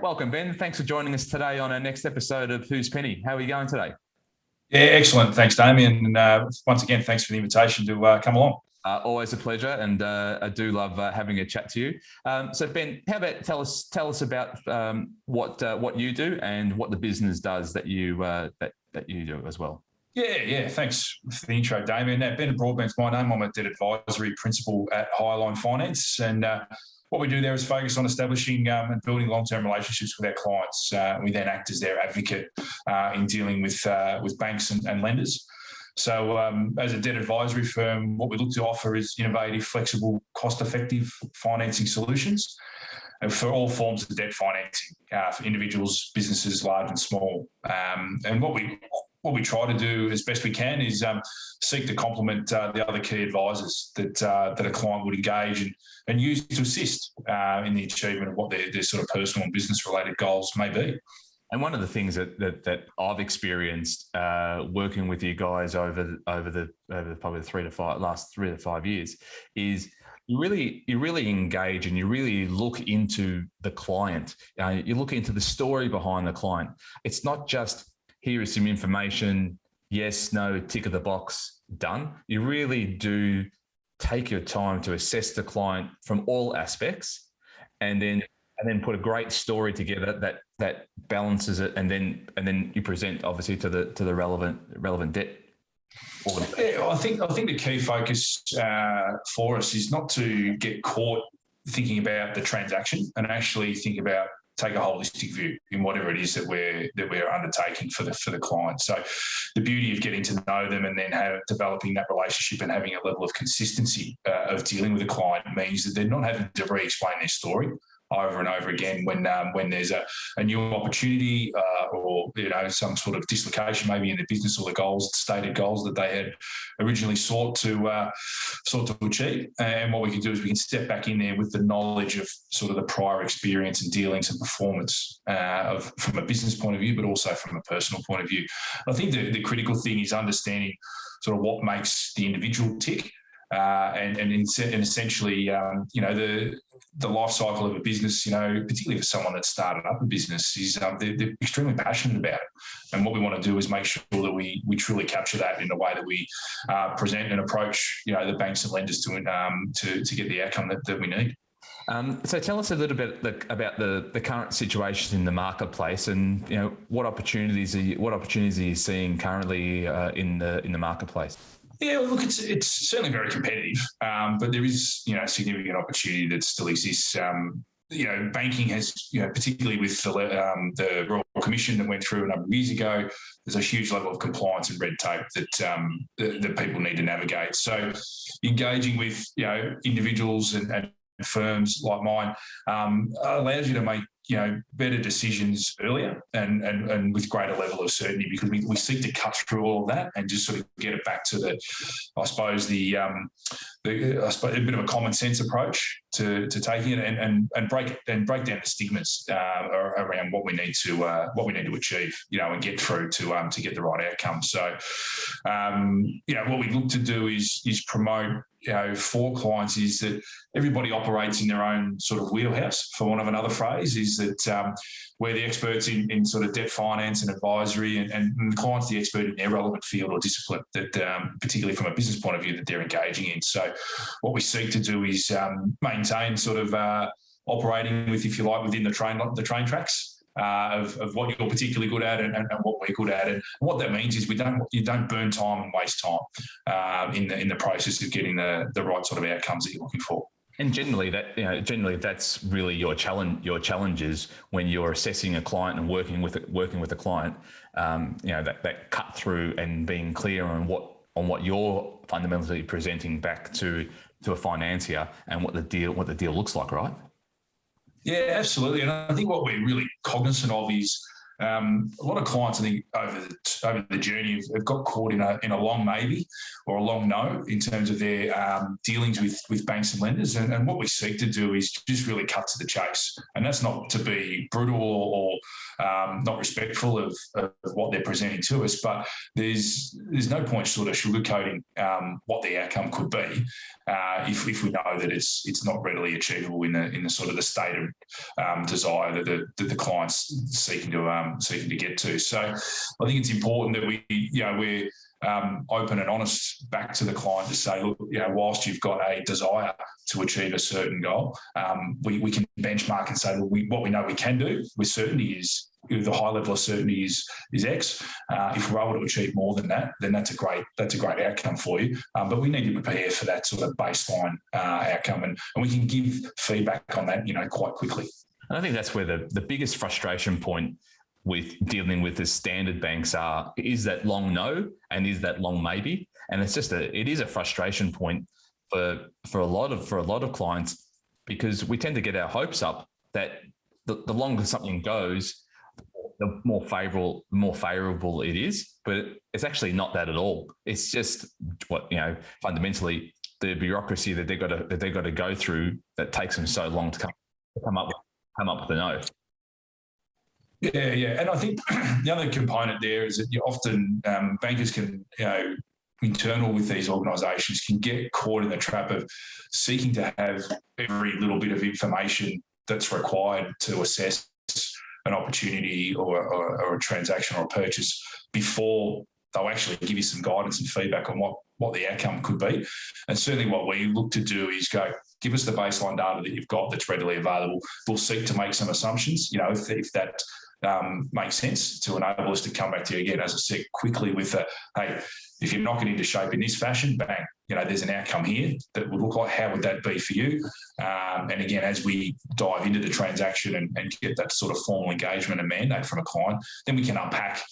Welcome, Ben. Thanks for joining us today on our next episode of Who's Penny. How are you going today? Yeah, excellent. Thanks, Damian. And once again, thanks for the invitation to come along. Always a pleasure, and I do love having a chat to you. So, Ben, how about tell us about what you do and what the business does that you do as well. Yeah. Thanks for the intro, Damian. Ben Broadbent's my name. I'm a debt advisory principal at Hyaline Finance, and what we do there is focus on establishing and building long-term relationships with our clients. We then act as their advocate in dealing with banks and lenders. So as a debt advisory firm, what we look to offer is innovative, flexible, cost-effective financing solutions for all forms of debt financing for individuals, businesses, large and small. And what we try to do as best we can is seek to complement the other key advisors that a client would engage and use to assist in the achievement of what their sort of personal and business-related goals may be. And one of the things that I've experienced working with you guys over probably last 3 to 5 years is you really engage and you really look into the client. You look into the story behind the client. It's not just here is some information, yes, no, tick of the box, done. You really do take your time to assess the client from all aspects, and then put a great story together that balances it, and then you present obviously to the relevant debt. Yeah, I think the key focus for us is not to get caught thinking about the transaction and actually take a holistic view in whatever it is that we're undertaking for the client. So the beauty of getting to know them and then developing that relationship and having a level of consistency of dealing with a client means that they're not having to re-explain their story over and over again when there's a new opportunity or some sort of dislocation maybe in the business or the stated goals that they had originally sought to achieve. And what we can do is we can step back in there with the knowledge of sort of the prior experience and dealings and performance from a business point of view, but also from a personal point of view. I think the critical thing is understanding sort of what makes the individual tick. And essentially, the life cycle of a business, particularly for someone that's started up a business, is they're extremely passionate about it. And what we want to do is make sure that we truly capture that in the way that we present and approach, the banks and lenders to get the outcome that we need. So tell us a little bit about the current situation in the marketplace, and what opportunities are you seeing currently in the marketplace? Yeah, look, it's certainly very competitive, but there is significant opportunity that still exists. Banking has, particularly with the Royal Commission that went through a number of years ago, there's a huge level of compliance and red tape that people need to navigate. So engaging with individuals and firms like mine allows you to make better decisions earlier and with greater level of certainty, because we seek to cut through all of that and just sort of get it back to a bit of a common sense approach to taking it and break down the stigmas around what we need to achieve, and get through to get the right outcome. So, what we look to do is promote, for clients, is that everybody operates in their own sort of wheelhouse, for want of another phrase, is that we're the experts in sort of debt finance and advisory, and the client's the expert in their relevant field or discipline that, particularly from a business point of view, that they're engaging in. So what we seek to do is maintain sort of operating within the train tracks. Of what you're particularly good at and what we're good at, and what that means is you don't burn time and waste time in the process of getting the right sort of outcomes that you're looking for. And generally, that's really your challenge. Your challenges when you're assessing a client and working with a client, that cut through and being clear on what you're fundamentally presenting back to a financier and what the deal looks like, right? Yeah, absolutely. And I think what we're really cognizant of is a lot of clients, I think, over the journey have got caught in a long maybe or a long no in terms of their dealings with banks and lenders. And what we seek to do is just really cut to the chase. And that's not to be brutal or not respectful of what they're presenting to us, but there's no point sort of sugarcoating what the outcome could be if we know that it's not readily achievable in the sort of the state of desire that the client's seeking to get to. So I think it's important that we're open and honest back to the client to say, look, whilst you've got a desire to achieve a certain goal, we can benchmark and say, look, what we know we can do with certainty is the high level of certainty is X. If we're able to achieve more than that, then that's a great outcome for you. But we need to prepare for that sort of baseline outcome, and we can give feedback on that, quite quickly. And I think that's where the biggest frustration point with dealing with the standard banks is that long no and is that long maybe. And it's just it is a frustration point for a lot of clients, because we tend to get our hopes up that the longer something goes, the more favorable it is. But it's actually not that at all. It's just fundamentally the bureaucracy that they've got to go through that takes them so long to come up with a no. Yeah. And I think the other component there is that often bankers can, internal with these organisations, can get caught in the trap of seeking to have every little bit of information that's required to assess an opportunity or a transaction or a purchase before they'll actually give you some guidance and feedback on what the outcome could be. And certainly what we look to do is go, give us the baseline data that you've got that's readily available. We'll seek to make some assumptions, if that makes sense, to enable us to come back to you again, as I said, quickly with hey, if you knock it into shape in this fashion, bang, there's an outcome here that would look like, how would that be for you? And again, as we dive into the transaction and get that sort of formal engagement and mandate from a client, then we can unpack,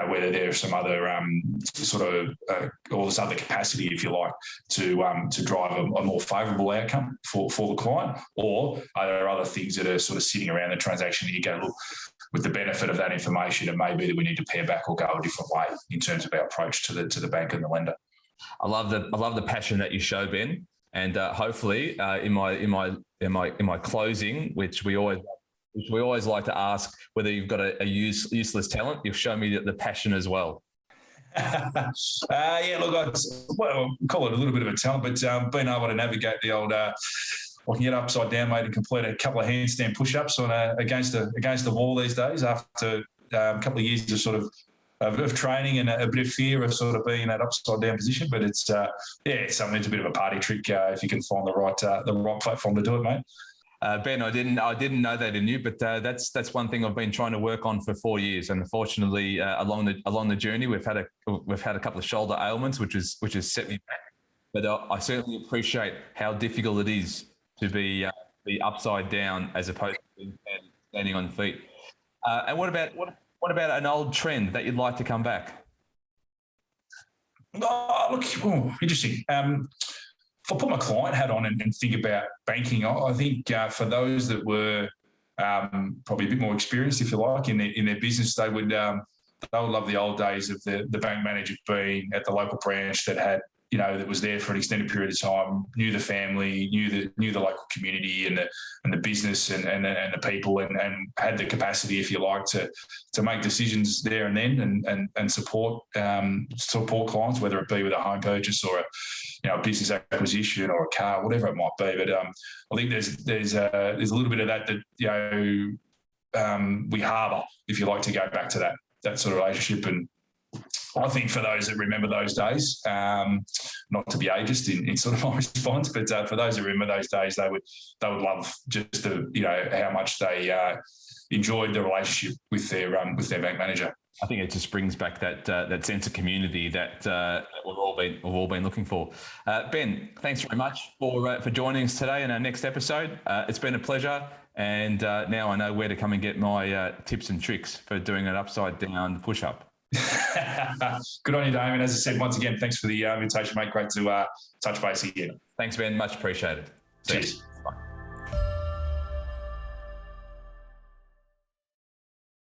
whether there's some other or this other capacity, if you like, to drive a more favourable outcome for the client, or are there other things that are sort of sitting around the transaction and you go, look, with the benefit of that information, it may be that we need to pare back or go a different way in terms of our approach to the bank and the lender. I love the passion that you show, Ben, and hopefully in my closing, which we always like to ask whether you've got a useless talent, you'll show me the passion as well. Look, I'll call it a little bit of a talent, but being able to navigate the old. I can get upside down, mate, and complete a couple of handstand push-ups against the wall these days after a couple of years of sort of training and a bit of fear of sort of being in that upside down position. But it's something. It's a bit of a party trick if you can find the right platform to do it, mate. Ben, I didn't know that in you, but that's one thing I've been trying to work on for 4 years, and unfortunately, along the journey, we've had a couple of shoulder ailments, which has set me back. But I certainly appreciate how difficult it is to be upside down as opposed to standing on feet. And what about an old trend that you'd like to come back? Interesting. If I put my client hat on and think about banking, I think for those that were probably a bit more experienced, if you like, in their business, they would love the old days of the bank manager being at the local branch that had, that was there for an extended period of time, knew the family, knew the local community and the business and the people, and had the capacity, if you like, to make decisions there and then and support clients, whether it be with a home purchase or a business acquisition or a car, whatever it might be. But I think there's a little bit of that we harbour, if you like, to go back to that sort of relationship. And I think for those that remember those days, not to be ageist in sort of my response, but for those that remember those days, they would love just how much they enjoyed the relationship with their bank manager. I think it just brings back that sense of community that we've all been looking for. Ben, thanks very much for joining us today in our next episode. It's been a pleasure, and now I know where to come and get my tips and tricks for doing an upside down push up. Good on you, Damian. As I said, once again, thanks for the invitation, mate. Great to touch base again. Thanks, Ben. Much appreciated. Cheers.